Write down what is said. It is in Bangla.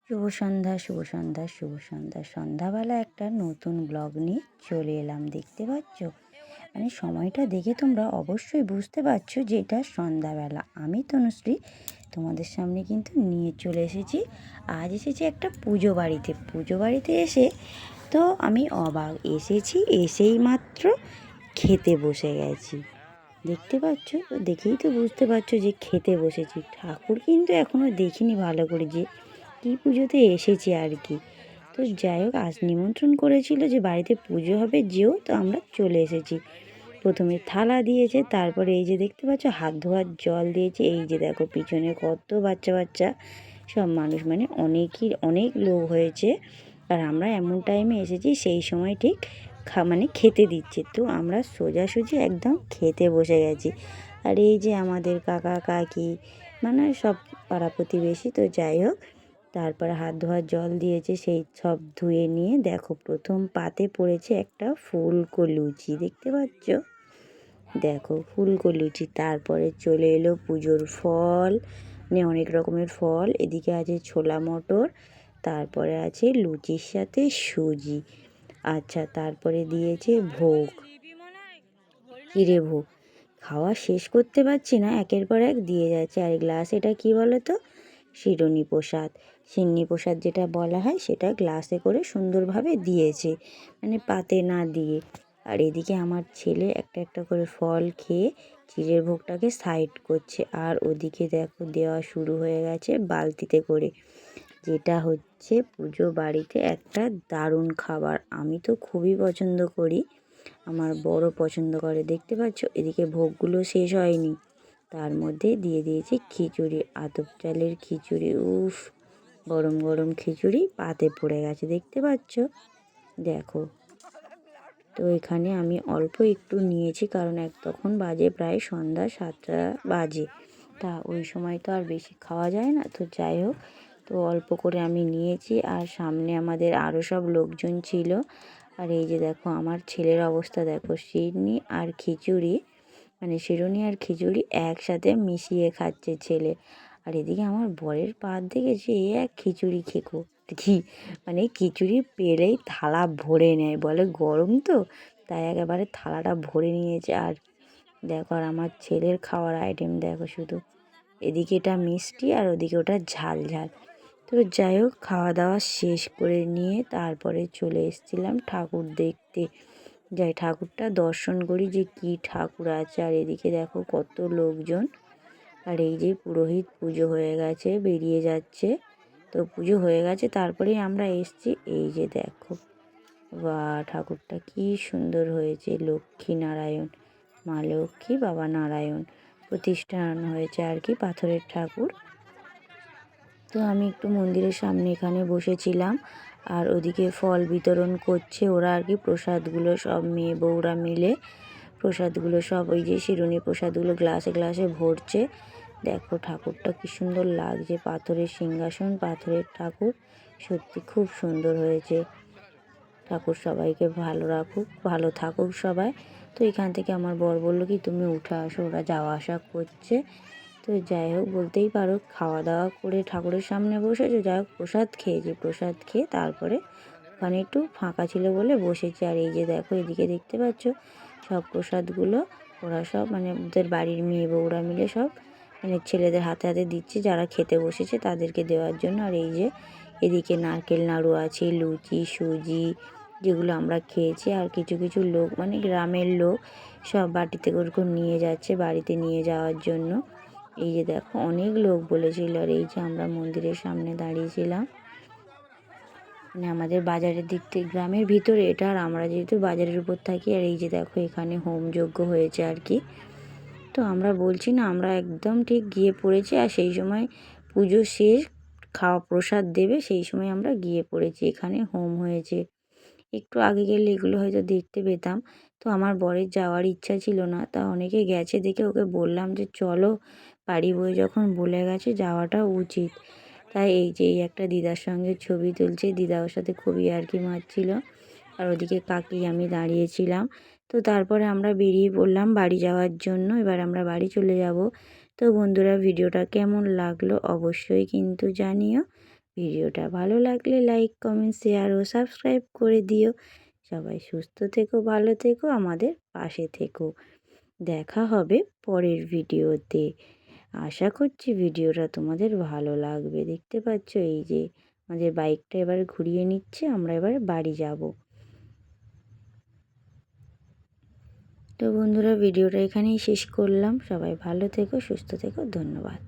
শুভ সন্ধ্যা, শুভ সন্ধ্যা, শুভ সন্ধ্যা। সন্ধ্যাবেলা একটা নতুন ব্লগ নিয়ে চলে এলাম। দেখতে পাচ্ছ? মানে সময়টা দেখে তোমরা অবশ্যই বুঝতে পারছো যে এটা সন্ধ্যাবেলা। আমি তনুশ্রী তোমাদের সামনে কিন্তু নিয়ে চলে এসেছি। আজ এসেছি একটা পুজো বাড়িতে। পুজো বাড়িতে এসে তো আমি অবাক। এসেই মাত্র খেতে বসে গেছি। দেখতে পাচ্ছ? তো দেখেই তো বুঝতে পারছো যে খেতে বসেছি। ঠাকুর কিন্তু এখনও দেখিনি ভালো করে যে কী পুজোতে এসেছি আর কি। তো যাই হোক, আজ নিমন্ত্রণ করেছিল যে বাড়িতে পুজো হবে, যেও, তো আমরা চলে এসেছি। প্রথমে থালা দিয়েছে, তারপরে এই যে দেখতে পাচ্ছ হাত ধোয়ার জল দিয়েছে। এই যে দেখো পিছনে কত বাচ্চা বাচ্চা সব মানুষ, মানে অনেক লোক হয়েছে। আর আমরা এমন টাইমে এসেছি সেই সময় ঠিক মানে খেতে দিচ্ছে। তো আমরা সোজাসুজি একদম খেতে বসে গেছি। আর এই যে আমাদের কাকা কাকি, মানে সব পাড়া প্রতিবেশী। তো যাই হোক, তারপর হাত ধোয়ার জল দিয়েছে, সেই সব ধুয়ে নিয়ে দেখো প্রথম পাতে পড়েছে একটা ফুলকো লুচি। দেখতে পাচ্ছ? দেখো ফুলকো লুচি। তারপরে চলে এলো পুজোর ফল, মানে অনেক রকমের ফল। এদিকে আছে ছোলা মটর, তারপরে আছে লুচির সাথে সুজি। আচ্ছা, তারপরে দিয়েছে ভোগ, চিড়ে ভোগ। খাওয়া শেষ করতে পারছি না, একের পর এক দিয়ে যাচ্ছে। আর গ্লাস, এটা কি বলো তো? শিরোনি প্রসাদ, সিন্নি প্রসাদ যেটা বলা হয়, সেটা গ্লাসে করে সুন্দরভাবে দিয়েছে, মানে পাতে না দিয়ে। আর এদিকে আমার ছেলে একটা একটা করে ফল খেয়ে চিড়ের ভোগটাকে সাইড করছে। আর ওদিকে দেখো দেওয়া শুরু হয়ে গেছে বালতিতে করে, যেটা হচ্ছে পুজো বাড়িতে একটা দারুণ খাবার। আমি তো খুবই পছন্দ করি, আমার বড় পছন্দ করে। দেখতে পাচ্ছ? এদিকে ভোগগুলো শেষ হয়নি, তার মধ্যে দিয়ে দিয়েছি খিচুড়ি, আতপ চালের খিচুড়ি। উফ, গরম গরম খিচুড়ি পাতে পড়ে গেছে। দেখতে পাচ্ছ? দেখো। তো এখানে আমি অল্প একটু নিয়েছি, কারণ তখন বাজে প্রায় সন্ধ্যা 7টা বাজে। তা ওই সময় তো আর বেশি খাওয়া যায় না। তো যাই হোক, তো অল্প করে আমি নিয়েছি। আর সামনে আমাদের আরও সব লোকজন ছিল। আর এই যে দেখো আমার ছেলের অবস্থা দেখো, সিরনি আর খিচুড়ি, মানে শিরুনি আর খিচুড়ি একসাথে মিশিয়ে খাচ্ছে ছেলে। আর এদিকে আমার বরের পাত দেখেছি, এক খিচুড়ি খেকো কি, মানে খিচুড়ি পেলেই থালা ভরে নেয়, বলে গরম তো, তাই একেবারে থালাটা ভরে নিয়েছে। আর দেখো, আর আমার ছেলের খাওয়ার আইটেম দেখো শুধু, এদিকে এটা মিষ্টি আর ওদিকে ওটা ঝাল ঝাল। তো যাই হোক, খাওয়া দাওয়া শেষ করে নিয়ে তারপরে চলে এসেছিলাম ঠাকুর দেখতে। যাই ঠাকুরটা দর্শন করি যে কি ঠাকুর আছে। আর এদিকে দেখো কত লোকজন। আর এই যে পুরোহিত পুজো হয়ে গেছে, বেরিয়ে যাচ্ছে। তো পুজো হয়ে গেছে, তারপরেই আমরা এসছি। এই যে দেখো, বা ঠাকুরটা কি সুন্দর হয়েছে। লক্ষ্মী নারায়ণ, মা লক্ষ্মী বাবা নারায়ণ প্রতিষ্ঠান হয়েছে আর কি, পাথরের ঠাকুর। তো আমি একটু মন্দিরের সামনে এখানে বসেছিলাম। আর ওদিকে ফল বিতরণ করছে ওরা আর কি, প্রসাদগুলো সব মেয়ে বউরা মিলে প্রসাদগুলো সব, ওই যে শিরুনি প্রসাদগুলো গ্লাসে গ্লাসে ভরছে। দেখো ঠাকুরটা কি সুন্দর লাগছে, পাথরের সিংহাসন, পাথরের ঠাকুর, সত্যি খুব সুন্দর হয়েছে। ঠাকুর সবাইকে ভালো রাখুক, ভালো থাকুক সবাই। তো এখান থেকে আমার বর বললো কি তুমি উঠে আসো, ওরা যাওয়া আসা করছে। তো যাই হোক, বলতেই পারো খাওয়া দাওয়া করে ঠাকুরের সামনে বসেছে, যাই হোক প্রসাদ খেয়েছি। প্রসাদ খেয়ে তারপরে ওখানে একটু ফাঁকা ছিল বলে বসেছি। আর এই যে দেখো এদিকে দেখতে পাচ্ছ সব প্রসাদগুলো ওরা সব, মানে ওদের বাড়ির মেয়ে বউরা মিলে সব, মানে ছেলেদের হাতে হাতে দিচ্ছে যারা খেতে বসেছে তাদেরকে দেওয়ার জন্য। আর এই যে এদিকে নারকেল নাড়ু আছে, লুচি, সুজি, যেগুলো আমরা খেয়েছি। আর কিছু কিছু লোক, মানে গ্রামের লোক, সব বাটিতে করে করে নিয়ে যাচ্ছে বাড়িতে নিয়ে যাওয়ার জন্য। এই যে দেখো অনেক লোক বলেছিল। আর এই যে আমরা মন্দিরের সামনে দাঁড়িয়েছিলাম, মানে আমাদের বাজারের দিক থেকে, গ্রামের ভিতরে এটা, আর আমরা যেহেতু বাজারের উপর থাকি। আর এই যে দেখো এখানে হোমযজ্ঞ হয়েছে আর কি। তো আমরা বলছি না, আমরা একদম ঠিক গিয়ে পড়েছি। আর সেই সময় পুজো শেষ, খাওয়া প্রসাদ দেবে, সেই সময় আমরা গিয়ে পড়েছি। এখানে হোম হয়েছে, একটু আগে গেলে এগুলো হয়তো দেখতে পেতাম। তো আমার বরের যাওয়ার ইচ্ছা ছিল না, তা অনেকে গেছে দেখে ওকে বললাম যে চলো, বাড়ি বয়ে যখন বলে গেছে যাওয়াটা উচিত। তাই এই যে এই একটা দিদার সঙ্গে ছবি তুলছে, দিদা ওর সাথে খুবই ইয়ার্কি মারছিল। আর ওদিকে কাকি আমি দাঁড়িয়েছিলাম। তো তারপরে আমরা বেরিয়ে পড়লাম বাড়ি যাওয়ার জন্য। এবার আমরা বাড়ি চলে যাব। তো বন্ধুরা, ভিডিওটা কেমন লাগলো অবশ্যই কিন্তু জানিও। ভিডিওটা ভালো লাগলে লাইক, কমেন্ট, শেয়ার ও সাবস্ক্রাইব করে দিও। সবাই সুস্থ থেকো, ভালো থেকো, আমাদের পাশে থেকো। দেখা হবে পরের ভিডিওতে। আশা করছি ভিডিওটা তোমাদের ভালো লাগবে। দেখতে পাচ্ছ এই যে আমাদের বাইকটা এবার ঘুরিয়ে নিচ্ছে, আমরা এবার বাড়ি যাব। তো বন্ধুরা, ভিডিওটা এখানেই শেষ করলাম। সবাই ভালো থেকো, সুস্থ থেকো, ধন্যবাদ।